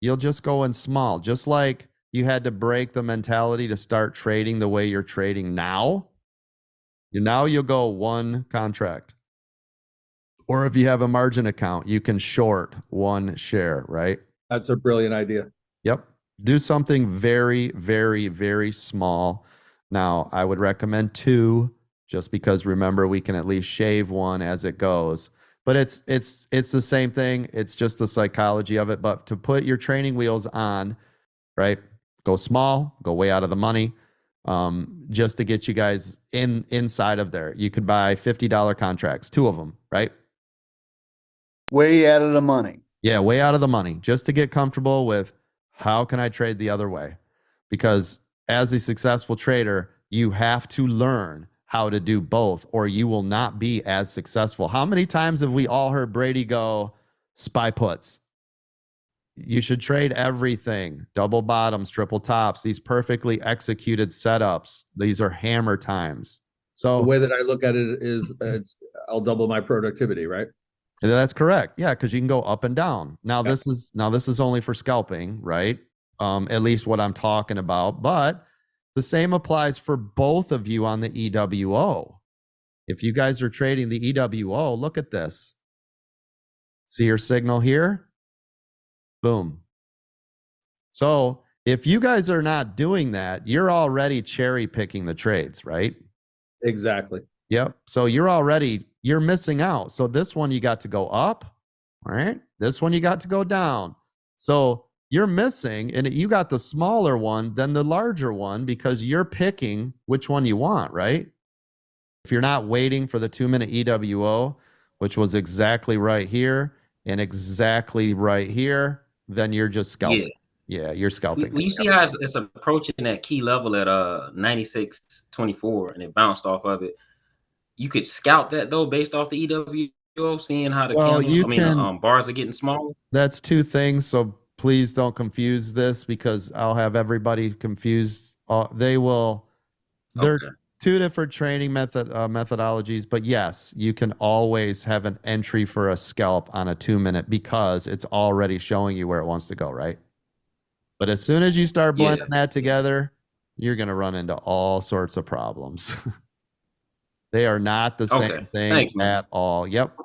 You'll just go in small, just like you had to break the mentality to start trading the way you're trading now. Now you'll go one contract. Or if you have a margin account, you can short one share, right? That's a brilliant idea. Yep. Do something very, very, very small. Now, I would recommend two, just because remember we can at least shave one as it goes. But it's the same thing. It's just the psychology of it. But to put your training wheels on, right? Go small, go way out of the money. Just to get you guys inside of there. You could buy $50 contracts, two of them, right? Way out of the money. Yeah, way out of the money, just to get comfortable with how can I trade the other way? Because as a successful trader, you have to learn how to do both, or you will not be as successful. How many times have we all heard Brady go spy puts? You should trade everything, double bottoms, triple tops, these perfectly executed setups. These are hammer times. So the way that I look at it is I'll double my productivity, right? That's correct. Yeah, because you can go up and down. Now Yep. this is only for scalping, right? At least what I'm talking about. But the same applies for both of you on the EWO. If you guys are trading the EWO, look at this. See your signal here? Boom. So if you guys are not doing that, you're already cherry picking the trades, right? Exactly. Yep. So you're missing out. So this one you got to go up, all right? This one you got to go down. So you're missing, and you got the smaller one than the larger one because you're picking which one you want, right? If you're not waiting for the 2-minute EWO, which was exactly right here and exactly right here, then you're just scalping. Yeah, you're scalping. When you see how it's approaching that key level at 96.24 and it bounced off of it, you could scout that though based off the EWO, seeing how the candles, bars are getting smaller. That's two things. So please don't confuse this because I'll have everybody confused. They're two different training methodologies, but yes, you can always have an entry for a scalp on a 2-minute because it's already showing you where it wants to go, right? But as soon as you start blending that together, you're going to run into all sorts of problems. They are not the same thing at all. Yep.